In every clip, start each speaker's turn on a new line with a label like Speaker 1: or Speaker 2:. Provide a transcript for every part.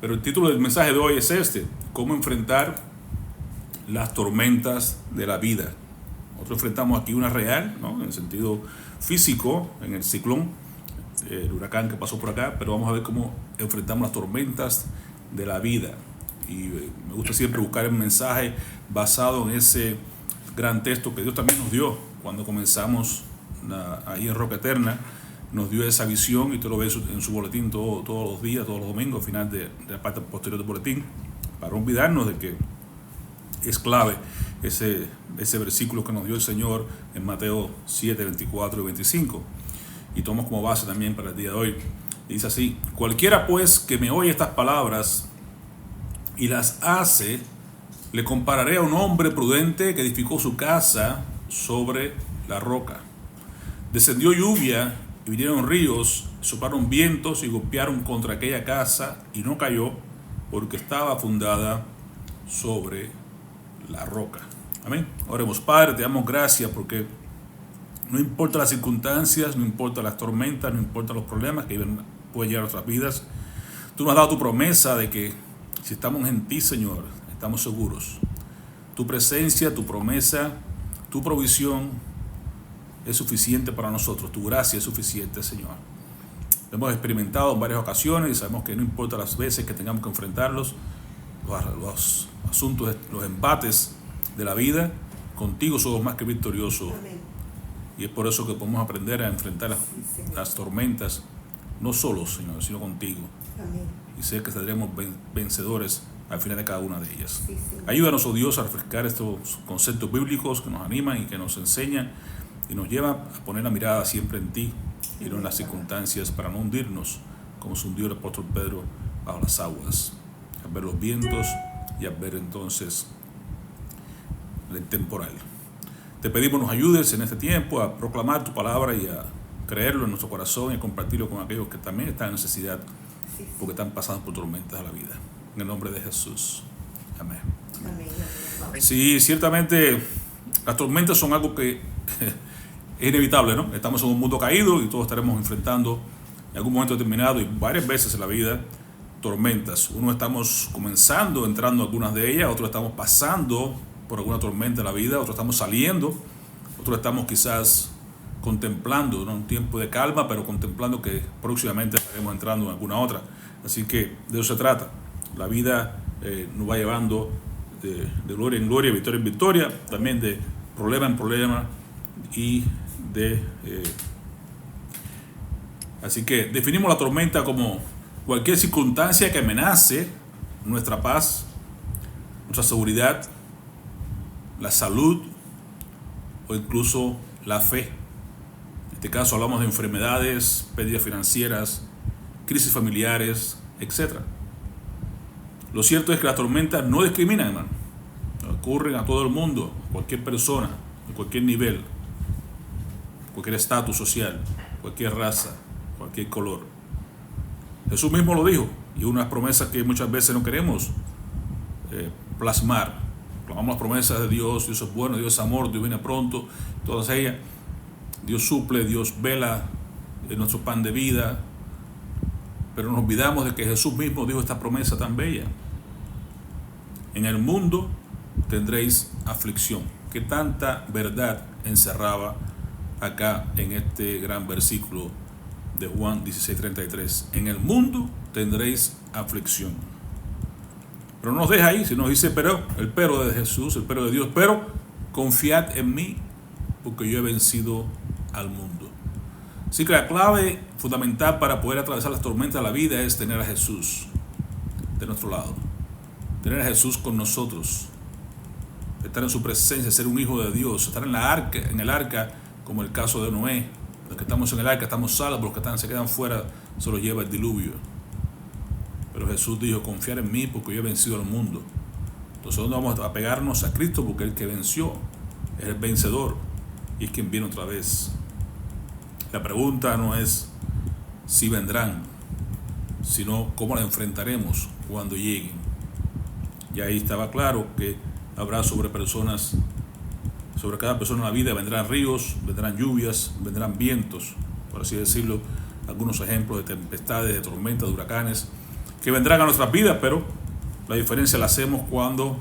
Speaker 1: Pero el título del mensaje de hoy es este: cómo enfrentar las tormentas de la vida. Nosotros enfrentamos aquí una real, ¿no?, en el sentido físico, en el ciclón, el huracán que pasó por acá, pero vamos a ver cómo enfrentamos las tormentas de la vida. Y me gusta siempre buscar el mensaje basado en ese gran texto que Dios también nos dio cuando comenzamos ahí en Roca Eterna. Nos dio esa visión, y usted lo ve en su boletín todos los días, todos los domingos, al final de la parte posterior del boletín, para olvidarnos de que es clave ese versículo que nos dio el Señor en Mateo 7, 24 y 25. Y tomamos como base también para el día de hoy. Dice así: cualquiera pues que me oye estas palabras y las hace, le compararé a un hombre prudente que edificó su casa sobre la roca. Descendió lluvia y vinieron ríos, soplaron vientos y golpearon contra aquella casa, y no cayó, porque estaba fundada sobre la roca. Amén. Oremos. Padre, te damos gracias porque no importa las circunstancias, no importa las tormentas, no importa los problemas que pueden llegar a nuestras vidas, tú nos has dado tu promesa de que si estamos en ti, Señor, estamos seguros. Tu presencia, tu promesa, tu provisión es suficiente para nosotros. Tu gracia es suficiente, Señor. Lo hemos experimentado en varias ocasiones y sabemos que no importa las veces que tengamos que enfrentarlos, los asuntos, los embates de la vida, contigo somos más que victoriosos. Amén. Y es por eso que podemos aprender a enfrentar las tormentas, no solos, Señor, sino contigo. Amén. Y sé que saldremos vencedores al final de cada una de ellas. Ayúdanos, oh Dios, a refrescar estos conceptos bíblicos que nos animan y que nos enseñan y nos llevan a poner la mirada siempre en ti y no en las circunstancias, para no hundirnos como se hundió el apóstol Pedro bajo las aguas, al ver los vientos y al ver entonces el temporal. Te pedimos nos ayudes en este tiempo a proclamar tu palabra y a creerlo en nuestro corazón y a compartirlo con aquellos que también están en necesidad, porque están pasando por tormentas de la vida. En el nombre de Jesús. Amén. Sí, ciertamente las tormentas son algo que es inevitable, ¿no? Estamos en un mundo caído y todos estaremos enfrentando en algún momento determinado y varias veces en la vida tormentas. Unos estamos comenzando, entrando en algunas de ellas, otros estamos pasando por alguna tormenta en la vida, otros estamos saliendo, otros estamos quizás contemplando, ¿no?, un tiempo de calma, pero contemplando que próximamente estaremos entrando en alguna otra. Así que de eso se trata. La vida nos va llevando de gloria en gloria, victoria en victoria, también de problema en problema y así que definimos la tormenta como cualquier circunstancia que amenace nuestra paz, nuestra seguridad, la salud o incluso la fe. En este caso hablamos de enfermedades, pérdidas financieras, crisis familiares, etc. Lo cierto es que las tormentas no discriminan, hermano. Ocurren a todo el mundo, a cualquier persona, a cualquier nivel, cualquier estatus social, cualquier raza, cualquier color. Jesús mismo lo dijo, y unas promesas que muchas veces no queremos plasmar. Clamamos las promesas de Dios: Dios es bueno, Dios es amor, Dios viene pronto, todas ellas. Dios suple, Dios vela, es nuestro pan de vida. Pero nos olvidamos de que Jesús mismo dijo esta promesa tan bella: en el mundo tendréis aflicción. Que tanta verdad encerraba acá en este gran versículo de Juan 16:33. En el mundo tendréis aflicción. Pero no nos deja ahí, sino dice, pero, el pero de Jesús, el pero de Dios: pero confiad en mí, porque yo he vencido al mundo. Así que la clave fundamental para poder atravesar las tormentas de la vida es tener a Jesús de nuestro lado, tener a Jesús con nosotros, estar en su presencia, ser un hijo de Dios, estar en el arca, como el caso de Noé. Los que estamos en el arca estamos salvos, los que se quedan fuera se los lleva el diluvio. Pero Jesús dijo: confiar en mí, porque yo he vencido al mundo. Entonces no vamos a pegarnos a Cristo, porque el que venció es el vencedor y es quien viene otra vez. La pregunta no es si vendrán, sino cómo las enfrentaremos cuando lleguen. Y ahí estaba claro que habrá sobre cada persona en la vida vendrán ríos, vendrán lluvias, vendrán vientos, por así decirlo, algunos ejemplos de tempestades, de tormentas, de huracanes, que vendrán a nuestras vidas, pero la diferencia la hacemos cuando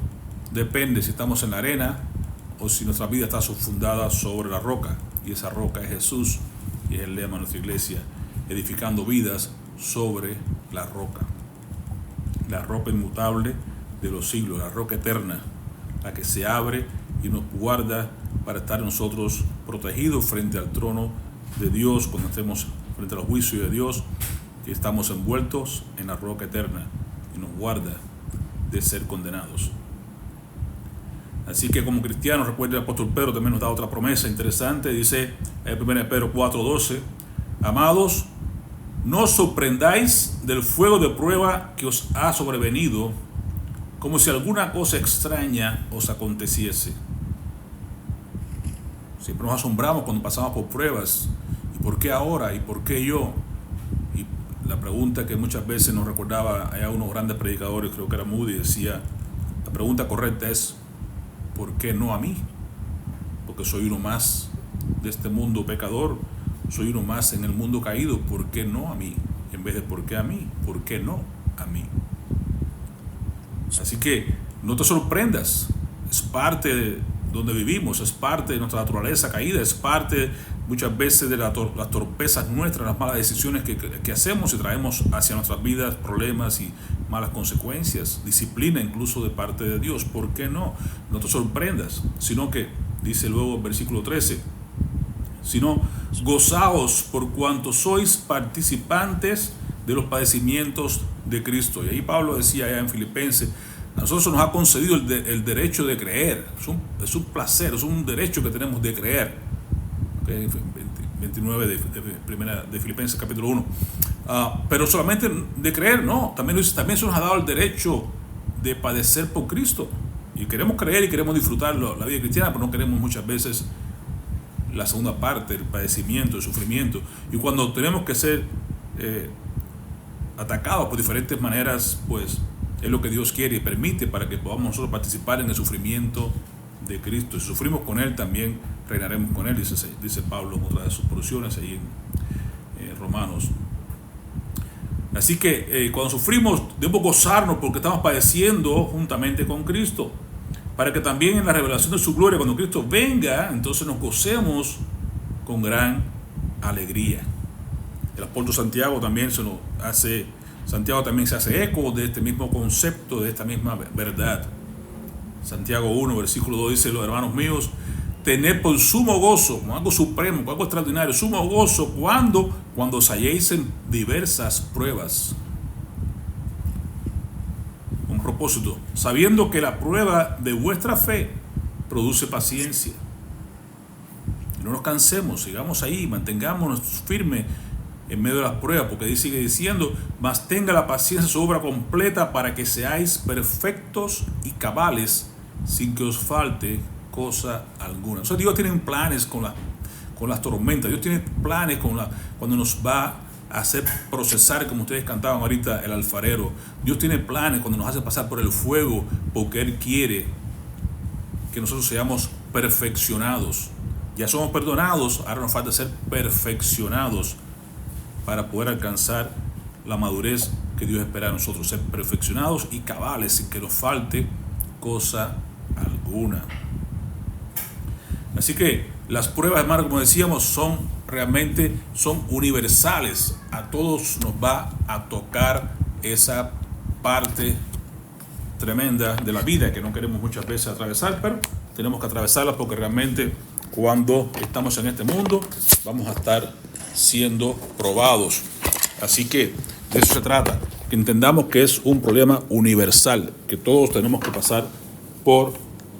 Speaker 1: depende si estamos en la arena o si nuestra vida está fundada sobre la roca. Y esa roca es Jesús, y es el lema de nuestra iglesia, edificando vidas sobre la roca inmutable de los siglos, la roca eterna, la que se abre y nos guarda para estar nosotros protegidos frente al trono de Dios, cuando estemos frente al juicio de Dios, que estamos envueltos en la roca eterna y nos guarda de ser condenados. Así que como cristianos, recuerda el apóstol Pedro también nos da otra promesa interesante, dice en 1 Pedro 4:12, amados, no os sorprendáis del fuego de prueba que os ha sobrevenido, como si alguna cosa extraña os aconteciese. Siempre nos asombramos cuando pasamos por pruebas. ¿Y por qué ahora? ¿Y por qué yo? Y la pregunta que muchas veces nos recordaba a unos grandes predicadores, creo que era Moody, decía, la pregunta correcta es, ¿por qué no a mí? Porque soy uno más de este mundo pecador, soy uno más en el mundo caído, ¿por qué no a mí? En vez de ¿por qué a mí? ¿Por qué no a mí? Así que no te sorprendas, es parte de donde vivimos, es parte de nuestra naturaleza caída, es parte muchas veces de las torpezas nuestras, las malas decisiones que hacemos y traemos hacia nuestras vidas problemas y malas consecuencias, disciplina incluso de parte de Dios. ¿Por qué no? No te sorprendas, sino que, dice luego el versículo 13, sino gozaos por cuanto sois participantes de los padecimientos de Cristo. Y ahí Pablo decía allá en Filipenses, a nosotros nos ha concedido el derecho de creer, es un placer, es un derecho que tenemos de creer. Okay, 29 de Filipenses capítulo 1. Pero solamente de creer, no, también se nos ha dado el derecho de padecer por Cristo. Y queremos creer y queremos disfrutar la vida cristiana, pero no queremos muchas veces la segunda parte, el padecimiento, el sufrimiento. Y cuando tenemos que ser atacados por diferentes maneras, pues es lo que Dios quiere y permite para que podamos nosotros participar en el sufrimiento de Cristo. Si sufrimos con Él, también reinaremos con Él, dice Pablo en otra de sus porciones ahí en Romanos. Así que cuando sufrimos debemos gozarnos porque estamos padeciendo juntamente con Cristo, para que también en la revelación de su gloria, cuando Cristo venga, entonces nos gocemos con gran alegría. El apóstol Santiago también se hace eco de este mismo concepto, de esta misma verdad. Santiago 1, versículo 2 dice, los hermanos míos, tened por sumo gozo, como algo supremo, como algo extraordinario, sumo gozo cuando os halléis en diversas pruebas. Un propósito, sabiendo que la prueba de vuestra fe produce paciencia. Y no nos cansemos, sigamos ahí, mantengámonos firmes en medio de las pruebas, porque sigue diciendo, mas tenga la paciencia su obra completa para que seáis perfectos y cabales sin que os falte cosa alguna. Entonces Dios tiene planes con las tormentas, Dios tiene planes cuando nos va a hacer procesar, como ustedes cantaban ahorita, el alfarero. Dios tiene planes cuando nos hace pasar por el fuego, porque Él quiere que nosotros seamos perfeccionados. Ya somos perdonados, ahora nos falta ser perfeccionados para poder alcanzar la madurez que Dios espera de nosotros, ser perfeccionados y cabales sin que nos falte cosa alguna. Así que las pruebas, hermano, como decíamos, son universales. A todos nos va a tocar esa parte tremenda de la vida que no queremos muchas veces atravesar, pero tenemos que atravesarla porque realmente cuando estamos en este mundo vamos a estar siendo probados. Así que de eso se trata, que entendamos que es un problema universal, que todos tenemos que pasar por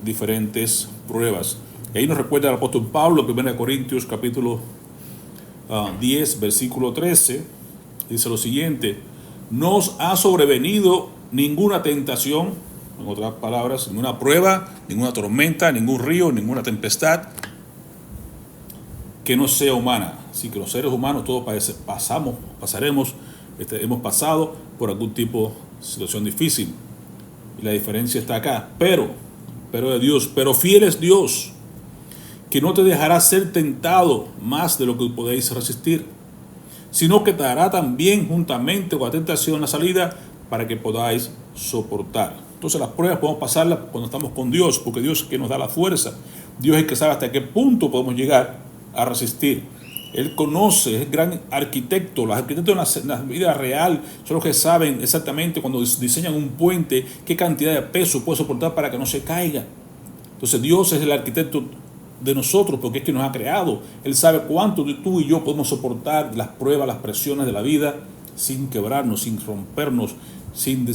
Speaker 1: diferentes pruebas. Y ahí nos recuerda el apóstol Pablo, 1 Corintios capítulo 10, versículo 13, dice lo siguiente, no os ha sobrevenido ninguna tentación, en otras palabras, ninguna prueba, ninguna tormenta, ningún río, ninguna tempestad que no sea humana. Así que los seres humanos todos hemos pasado por algún tipo de situación difícil. Y la diferencia está acá. Pero fiel es Dios, que no te dejará ser tentado más de lo que podéis resistir, sino que te dará también juntamente con la tentación la salida para que podáis soportar. Entonces las pruebas podemos pasarlas cuando estamos con Dios, porque Dios es el que nos da la fuerza. Dios es el que sabe hasta qué punto podemos llegar a resistir. Él conoce, es el gran arquitecto. Los arquitectos en la vida real son los que saben exactamente cuando diseñan un puente qué cantidad de peso puede soportar para que no se caiga. Entonces Dios es el arquitecto de nosotros porque es que nos ha creado. Él sabe cuánto tú y yo podemos soportar las pruebas, las presiones de la vida sin quebrarnos, sin rompernos, sin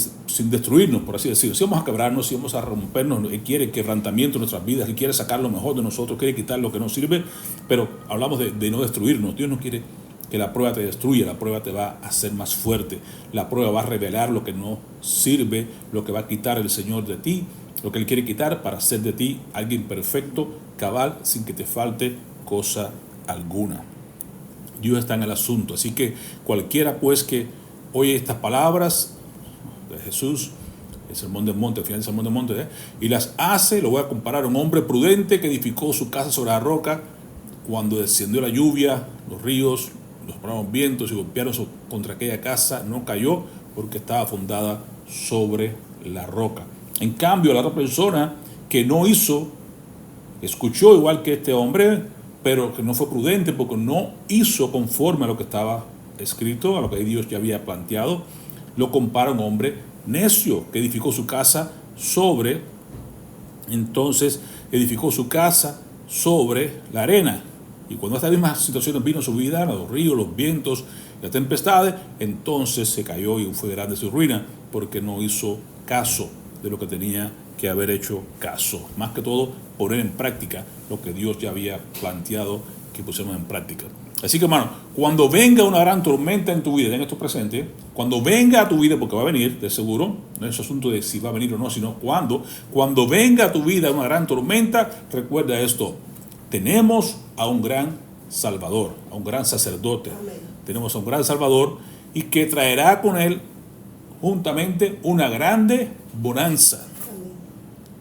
Speaker 1: destruirnos, por así decirlo. Si vamos a quebrarnos, si vamos a rompernos, Él quiere quebrantamiento en nuestras vidas, Él quiere sacar lo mejor de nosotros, quiere quitar lo que no sirve, pero hablamos de no destruirnos. Dios no quiere que la prueba te destruya, la prueba te va a hacer más fuerte, la prueba va a revelar lo que no sirve, lo que va a quitar el Señor de ti, lo que Él quiere quitar para hacer de ti alguien perfecto, cabal, sin que te falte cosa alguna. Dios está en el asunto, así que cualquiera pues que oye estas palabras de Jesús, el Sermón del Monte, al final del Sermón del Monte, y las hace, lo voy a comparar a un hombre prudente que edificó su casa sobre la roca. Cuando descendió la lluvia, los ríos, los bravos vientos y golpearon contra aquella casa, no cayó porque estaba fundada sobre la roca. En cambio, la otra persona que no hizo, escuchó igual que este hombre, pero que no fue prudente porque no hizo conforme a lo que estaba escrito, a lo que Dios ya había planteado, lo compara a un hombre necio que edificó su casa sobre la arena. Y cuando estas mismas situaciones vino a su vida, los ríos, los vientos, las tempestades, entonces se cayó y fue grande su ruina porque no hizo caso de lo que tenía que haber hecho caso. Más que todo, poner en práctica lo que Dios ya había planteado que pusiéramos en práctica. Así que, hermano, cuando venga una gran tormenta en tu vida, en esto presente, cuando venga a tu vida, porque va a venir, de seguro, no es asunto de si va a venir o no, sino cuando venga a tu vida una gran tormenta, recuerda esto: tenemos a un gran Salvador, a un gran sacerdote. Amén. Tenemos a un gran Salvador y que traerá con él juntamente una grande bonanza. Amén.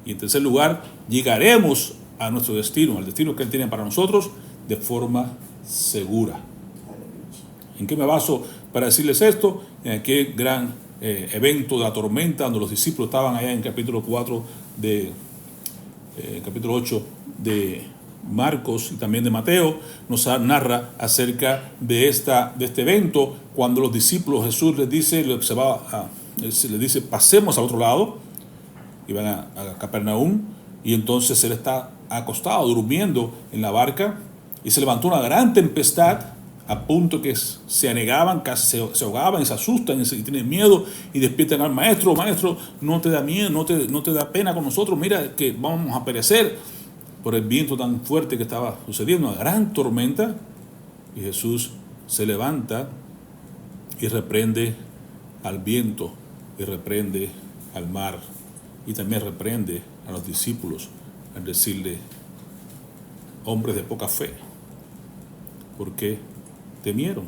Speaker 1: Y en tercer lugar, llegaremos a nuestro destino, al destino que Él tiene para nosotros, de forma segura. ¿En qué me baso para decirles esto? En aquel gran evento de la tormenta, donde los discípulos estaban allá en capítulo 4 capítulo 8 de Marcos y también de Mateo, nos narra acerca de este evento, cuando los discípulos, Jesús les dice, pasemos al otro lado, y van a Capernaum, y entonces Él está acostado, durmiendo en la barca, y se levantó una gran tempestad, a punto que se anegaban, casi se ahogaban y se asustan y tienen miedo y despiertan al maestro: no te da miedo, no te da pena con nosotros, mira que vamos a perecer por el viento tan fuerte que estaba sucediendo, una gran tormenta. Y Jesús se levanta y reprende al viento y reprende al mar y también reprende a los discípulos al decirle: hombres de poca fe, ¿por qué temieron?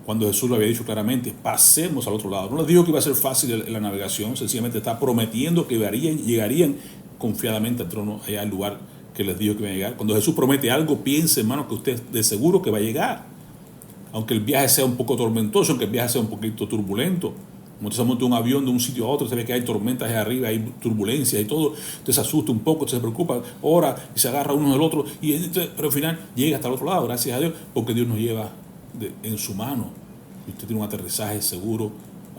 Speaker 1: Cuando Jesús lo había dicho claramente: pasemos al otro lado. No les dijo que iba a ser fácil la navegación, sencillamente está prometiendo que llegarían confiadamente al trono, allá al lugar que les dijo que iba a llegar. Cuando Jesús promete algo, piense, hermano, que usted de seguro que va a llegar, aunque el viaje sea un poco tormentoso, aunque el viaje sea un poquito turbulento. Como usted se monta un avión de un sitio a otro, se ve que hay tormentas ahí arriba, hay turbulencia y todo, usted se asusta un poco, usted se preocupa, ora y se agarra uno del otro, pero al final llega hasta el otro lado, gracias a Dios, porque Dios nos lleva en su mano, y usted tiene un aterrizaje seguro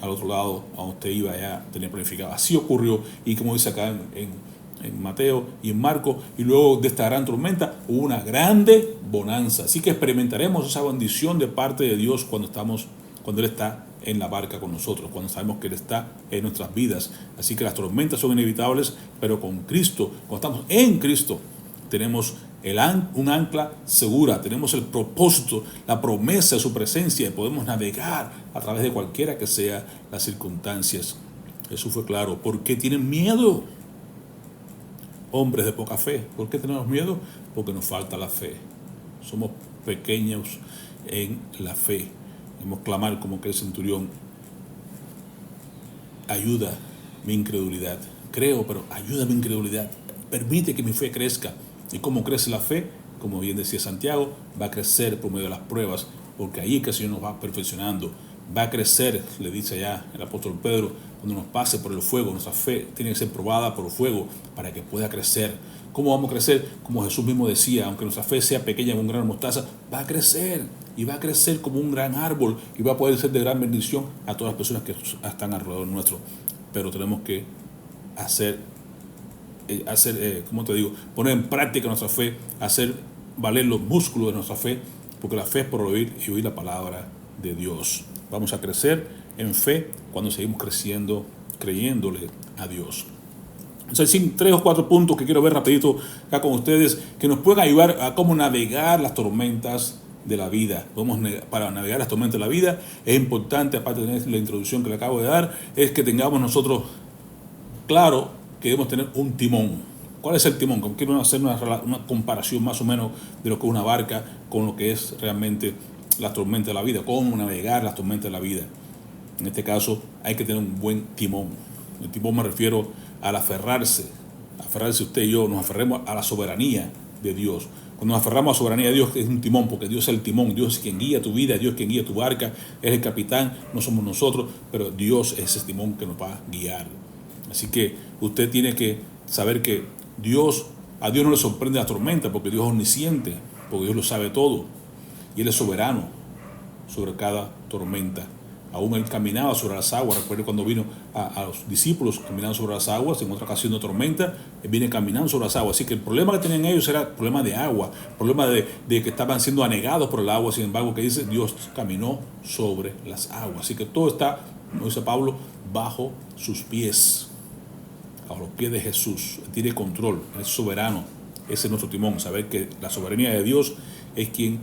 Speaker 1: al otro lado a donde usted iba ya tenía planificado. Así ocurrió, y como dice acá en Mateo y en Marcos, y luego de esta gran tormenta hubo una grande bonanza. Así que experimentaremos esa bendición de parte de Dios cuando Él está en la barca con nosotros, cuando sabemos que Él está en nuestras vidas. Así que las tormentas son inevitables, pero con Cristo, cuando estamos en Cristo, tenemos un ancla segura, tenemos el propósito, la promesa de su presencia, y podemos navegar a través de cualquiera que sea las circunstancias. Jesús fue claro: ¿por qué tienen miedo, hombres de poca fe? ¿Por qué tenemos miedo? Porque nos falta la fe. Somos pequeños en la fe. Debemos clamar como que el centurión: ayuda mi incredulidad. Creo, pero ayuda mi incredulidad. Permite que mi fe crezca. ¿Y cómo crece la fe? Como bien decía Santiago, va a crecer por medio de las pruebas, porque ahí es que el Señor nos va perfeccionando. va a crecer, le dice allá el apóstol Pedro, cuando nos pase por el fuego. Nuestra fe tiene que ser probada por el fuego para que pueda crecer. ¿Cómo vamos a crecer? Como Jesús mismo decía, aunque nuestra fe sea pequeña como un grano de mostaza, va a crecer y va a crecer como un gran árbol y va a poder ser de gran bendición a todas las personas que están alrededor nuestro. Pero tenemos que ¿cómo te digo? Poner en práctica nuestra fe, hacer valer los músculos de nuestra fe, porque la fe es por oír y oír la palabra de Dios. Vamos a crecer en fe cuando seguimos creciendo, creyéndole a Dios. Entonces, hay 3 o 4 puntos que quiero ver rapidito acá con ustedes, que nos pueden ayudar a cómo navegar las tormentas de la vida. Para navegar las tormentas de la vida es importante, aparte de tener la introducción que le acabo de dar, es que tengamos nosotros claro que debemos tener un timón. ¿Cuál es el timón? Quiero hacer una comparación más o menos de lo que es una barca con lo que es realmente las tormentas de la vida, cómo navegar las tormentas de la vida. En este caso hay que tener un buen timón. El timón me refiero al aferrarse usted y yo, nos aferremos a la soberanía de Dios. Cuando nos aferramos a la soberanía de Dios, es un timón, porque Dios es el timón, Dios es quien guía tu vida, Dios es quien guía tu barca, es el capitán, no somos nosotros, pero Dios es ese timón que nos va a guiar. Así que usted tiene que saber que a Dios no le sorprende la tormenta, porque Dios es omnisciente, porque Dios lo sabe todo, y Él es soberano sobre cada tormenta. Aún Él caminaba sobre las aguas. Recuerdo cuando vino a los discípulos caminando sobre las aguas, en otra ocasión de tormenta, Él viene caminando sobre las aguas. Así que el problema que tenían ellos era el problema de agua, el problema de que estaban siendo anegados por el agua. Sin embargo, que dice, Dios caminó sobre las aguas. Así que todo está, como dice Pablo, bajo sus pies, bajo los pies de Jesús. Él tiene control, Él es soberano. Ese es nuestro timón, saber que la soberanía de Dios es quien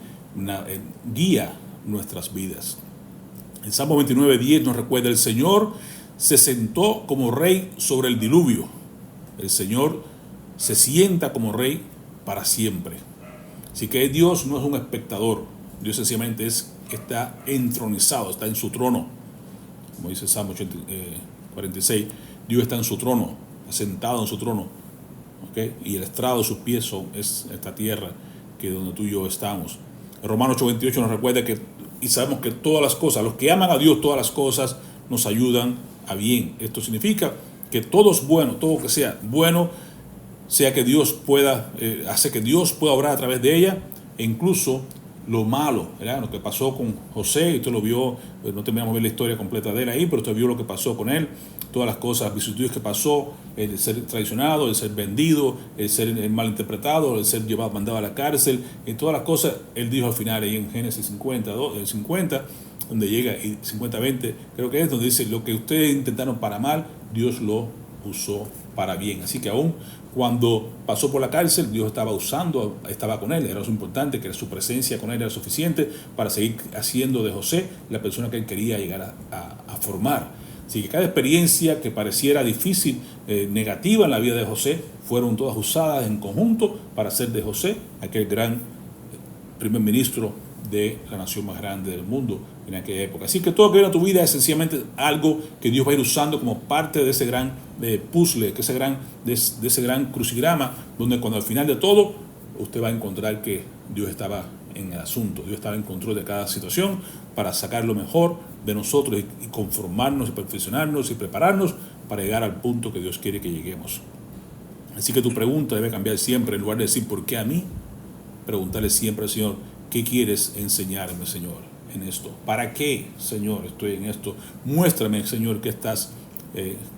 Speaker 1: guía nuestras vidas. El Salmo 29:10 nos recuerda: el Señor se sentó como rey sobre el diluvio. El Señor se sienta como rey para siempre. Así que Dios no es un espectador. Dios sencillamente está entronizado, está en su trono. Como dice el Salmo 46, Dios está en su trono, sentado en su trono. ¿Okay? Y el estrado de sus pies es esta tierra que es donde tú y yo estamos. En Romanos 8:28 nos recuerda y sabemos que todas las cosas, los que aman a Dios, todas las cosas nos ayudan a bien. Esto significa que todo es bueno, todo que sea bueno, sea que Dios hace que Dios pueda obrar a través de ella, e incluso lo malo, ¿verdad? Lo que pasó con José, y usted lo vio, no terminamos de ver la historia completa de él ahí, pero usted vio lo que pasó con él, todas las cosas, vicisitudes que pasó, el ser traicionado, el ser vendido, el ser malinterpretado, el ser mandado a la cárcel, y todas las cosas. Él dijo al final ahí en Génesis 50, donde llega, y 50:20, creo que es, donde dice: lo que ustedes intentaron para mal, Dios lo usó para bien. Así que aún cuando pasó por la cárcel, Dios estaba con él. Era lo importante, que su presencia con él era suficiente para seguir haciendo de José la persona que él quería llegar a formar. Así que cada experiencia que pareciera difícil, negativa en la vida de José, fueron todas usadas en conjunto para hacer de José aquel gran primer ministro de la nación más grande del mundo en aquella época. Así que todo lo que viene a tu vida es sencillamente algo que Dios va a ir usando como parte de ese gran puzzle, de ese gran crucigrama, donde cuando al final de todo usted va a encontrar que Dios estaba en el asunto, Dios estaba en control de cada situación para sacar lo mejor de nosotros y conformarnos y perfeccionarnos y prepararnos para llegar al punto que Dios quiere que lleguemos. Así que tu pregunta debe cambiar siempre. En lugar de decir ¿por qué a mí?, preguntarle siempre al Señor: ¿qué quieres enseñarme, Señor, en esto? ¿Para qué, Señor, estoy en esto? Muéstrame, Señor, qué estás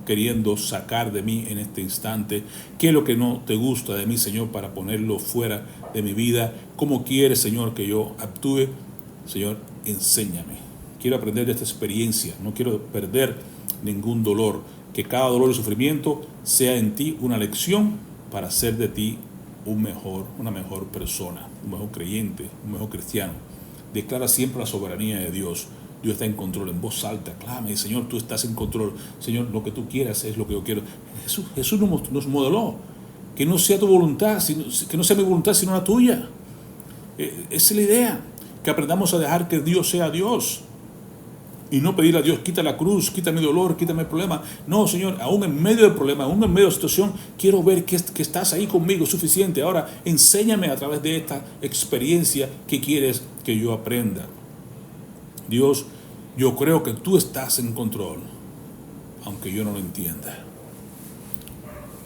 Speaker 1: queriendo sacar de mí en este instante. ¿Qué es lo que no te gusta de mí, Señor, para ponerlo fuera de mi vida? ¿Cómo quieres, Señor, que yo actúe? Señor, enséñame. Quiero aprender de esta experiencia. No quiero perder ningún dolor. Que cada dolor y sufrimiento sea en ti una lección para hacer de ti una mejor persona, un mejor creyente, un mejor cristiano. Declara siempre la soberanía de Dios. Dios está en control. En voz alta, clama y: Señor, tú estás en control. Señor, lo que tú quieras es lo que yo quiero. Jesús nos modeló. Que no sea tu voluntad, que no sea mi voluntad, sino la tuya. Esa es la idea. Que aprendamos a dejar que Dios sea Dios. Y no pedirle a Dios: quita la cruz, quita mi dolor, quítame el problema. No, Señor, aún en medio del problema, aún en medio de la situación, quiero ver que estás ahí conmigo, suficiente. Ahora, enséñame a través de esta experiencia qué quieres que yo aprenda. Dios Yo creo que tú estás en control, aunque yo no lo entienda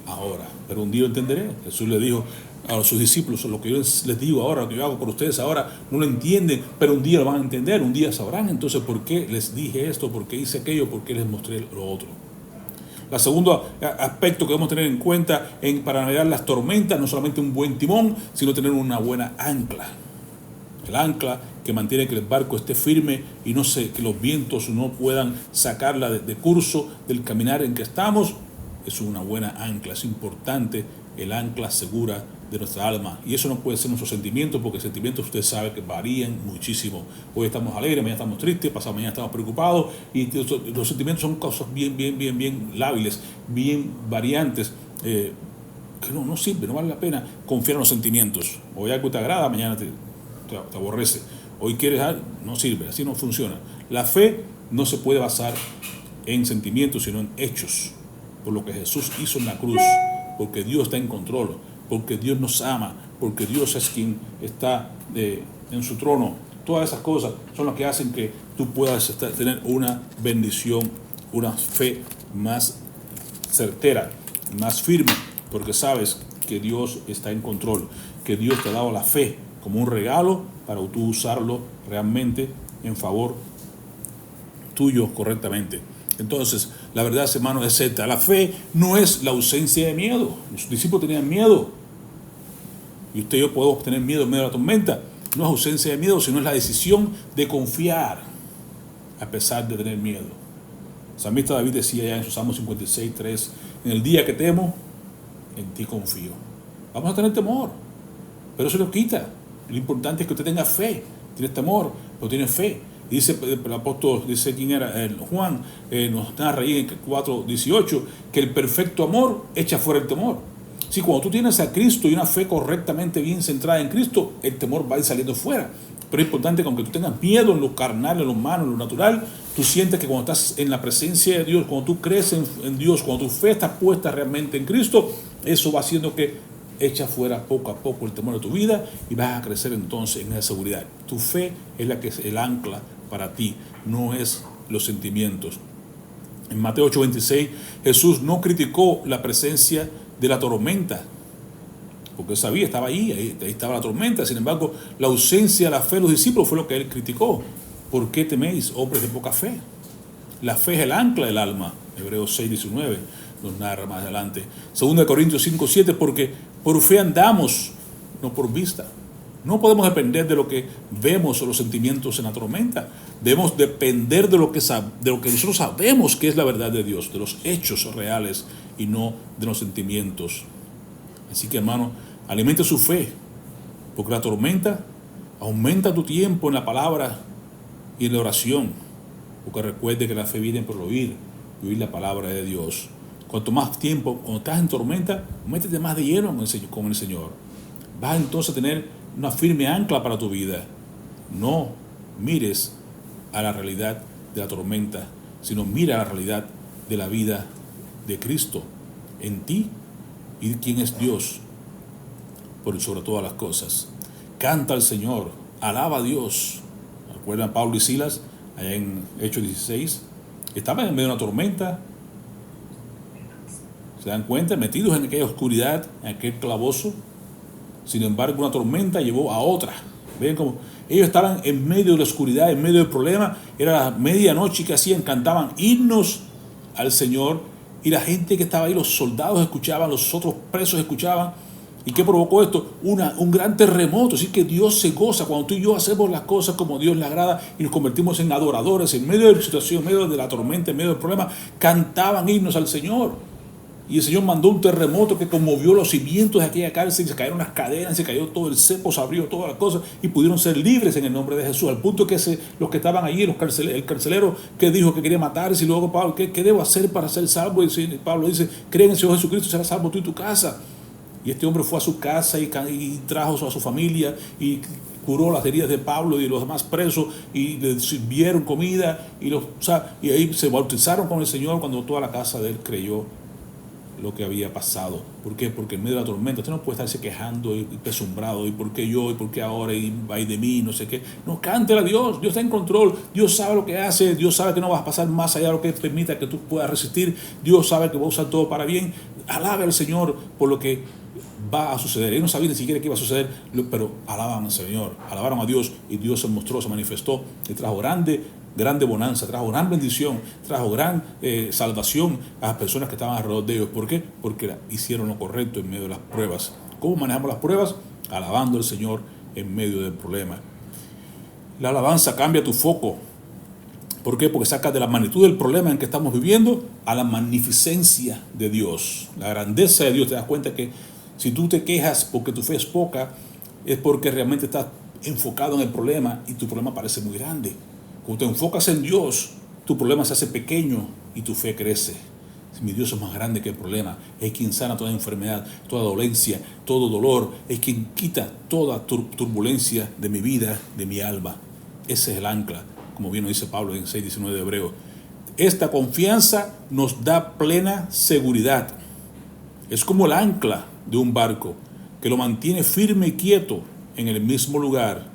Speaker 1: ahora, pero un día lo entenderé. Jesús le dijo a sus discípulos: lo que yo les digo ahora, lo que yo hago por ustedes ahora, no lo entienden, pero un día lo van a entender, un día sabrán entonces por qué les dije esto, por qué hice aquello, por qué les mostré lo otro. El segundo aspecto que debemos tener en cuenta para navegar las tormentas: no solamente un buen timón, sino tener una buena ancla. El ancla que mantiene que el barco esté firme y que los vientos no puedan sacarla de curso del caminar en que estamos. Es una buena ancla. Es importante el ancla segura de nuestra alma. Y eso no puede ser nuestro sentimiento, porque sentimientos usted sabe que varían muchísimo. Hoy estamos alegres, mañana estamos tristes, pasado mañana estamos preocupados. Y los sentimientos son cosas bien lábiles, bien variantes. Que no sirve, no vale la pena confiar en los sentimientos. Hoy algo te agrada, mañana te aborrece. Hoy quieres algo, no sirve, así no funciona. La fe no se puede basar en sentimientos, sino en hechos. Por lo que Jesús hizo en la cruz, porque Dios está en control, porque Dios nos ama, porque Dios es quien está en su trono. Todas esas cosas son las que hacen que tú puedas tener una bendición, una fe más certera, más firme, porque sabes que Dios está en control, que Dios te ha dado la fe como un regalo para tú usarlo realmente en favor tuyo correctamente. Entonces, la verdad, hermano, es esta: la fe no es la ausencia de miedo. Los discípulos tenían miedo, y usted y yo podemos tener miedo en medio de la tormenta. No es ausencia de miedo, sino es la decisión de confiar a pesar de tener miedo. El salmista David decía ya en su Salmo 56:3: en el día que temo, en ti confío. Vamos a tener temor, pero eso lo quita. Lo importante es que usted tenga fe. Tiene temor, pero tiene fe. Dice el apóstol, dice quién era, Juan, nos narra ahí en 4:18, que el perfecto amor echa fuera el temor. Si cuando tú tienes a Cristo y una fe correctamente bien centrada en Cristo, el temor va a ir saliendo fuera. Pero es importante que aunque tú tengas miedo en lo carnal, en lo humano, en lo natural, tú sientes que cuando estás en la presencia de Dios, cuando tú crees en Dios, cuando tu fe está puesta realmente en Cristo, eso va haciendo que echa fuera poco a poco el temor de tu vida y vas a crecer entonces en esa seguridad. Tu fe es la que es el ancla para ti, no es los sentimientos. En Mateo 8:26, Jesús no criticó la presencia de la tormenta, porque él sabía, estaba ahí estaba la tormenta. Sin embargo, la ausencia de la fe de los discípulos fue lo que él criticó. ¿Por qué teméis, hombres de poca fe? La fe es el ancla del alma. Hebreos 6:19 nos narra más adelante. 2 Corintios 5:7, porque por fe andamos, no por vista. No podemos depender de lo que vemos o los sentimientos en la tormenta. Debemos depender de lo que nosotros sabemos que es la verdad de Dios, de los hechos reales y no de los sentimientos. Así que, hermano, alimente su fe, porque la tormenta aumenta tu tiempo en la palabra y en la oración, porque recuerde que la fe viene por oír y oír la palabra de Dios. Cuanto más tiempo, cuando estás en tormenta, métete más de lleno con el Señor. Vas entonces a tener una firme ancla para tu vida. No mires a la realidad de la tormenta, sino mira a la realidad de la vida de Cristo en ti y quién es Dios por sobre todas las cosas. Canta al Señor, alaba a Dios. ¿Recuerdan Pablo y Silas allá en Hechos 16? Estaban en medio de una tormenta. ¿Se dan cuenta? Metidos en aquella oscuridad, en aquel calabozo. Sin embargo, una tormenta llevó a otra. Ven cómo ellos estaban en medio de la oscuridad, en medio del problema. Era la medianoche, que hacían, cantaban himnos al Señor. Y la gente que estaba ahí, los soldados escuchaban, los otros presos escuchaban. ¿Y qué provocó esto? Un gran terremoto. Así que Dios se goza cuando tú y yo hacemos las cosas como Dios le agrada y nos convertimos en adoradores. En medio de la situación, en medio de la tormenta, en medio del problema, cantaban himnos al Señor. Y el Señor mandó un terremoto que conmovió los cimientos de aquella cárcel, se cayeron las cadenas, se cayó todo el cepo, se abrió todas las cosas y pudieron ser libres en el nombre de Jesús. Al punto que los que estaban allí, el carcelero que dijo que quería matarse, y luego Pablo, ¿qué debo hacer para ser salvo? Y Pablo dice: cree en el Señor Jesucristo, serás salvo tú y tu casa. Y este hombre fue a su casa y trajo a su familia y curó las heridas de Pablo y de los demás presos y le sirvieron comida y ahí se bautizaron con el Señor cuando toda la casa de él creyó lo que había pasado. ¿Por qué? Porque en medio de la tormenta usted no puede estarse quejando y pesumbrado, y por qué yo, y por qué ahora, y ay de mí, no sé qué. No, cántele a Dios, Dios está en control, Dios sabe lo que hace, Dios sabe que no vas a pasar más allá de lo que permita que tú puedas resistir, Dios sabe que va a usar todo para bien. Alabe al Señor por lo que va a suceder. Él no sabía ni siquiera qué iba a suceder, pero alaban al Señor, alabaron a Dios, y Dios se mostró, se manifestó, y trajo grande bonanza, trajo gran bendición, trajo gran salvación a las personas que estaban alrededor de ellos. ¿Por qué? Porque hicieron lo correcto en medio de las pruebas. ¿Cómo manejamos las pruebas? Alabando al Señor en medio del problema. La alabanza cambia tu foco. ¿Por qué? Porque saca de la magnitud del problema en que estamos viviendo a la magnificencia de Dios, la grandeza de Dios. Te das cuenta que si tú te quejas porque tu fe es poca, es porque realmente estás enfocado en el problema y tu problema parece muy grande. Cuando te enfocas en Dios, tu problema se hace pequeño y tu fe crece. Mi Dios es más grande que el problema. Es quien sana toda enfermedad, toda dolencia, todo dolor. Es quien quita toda turbulencia de mi vida, de mi alma. Ese es el ancla, como bien lo dice Pablo en 6:19 de Hebreo. Esta confianza nos da plena seguridad. Es como el ancla de un barco que lo mantiene firme y quieto en el mismo lugar.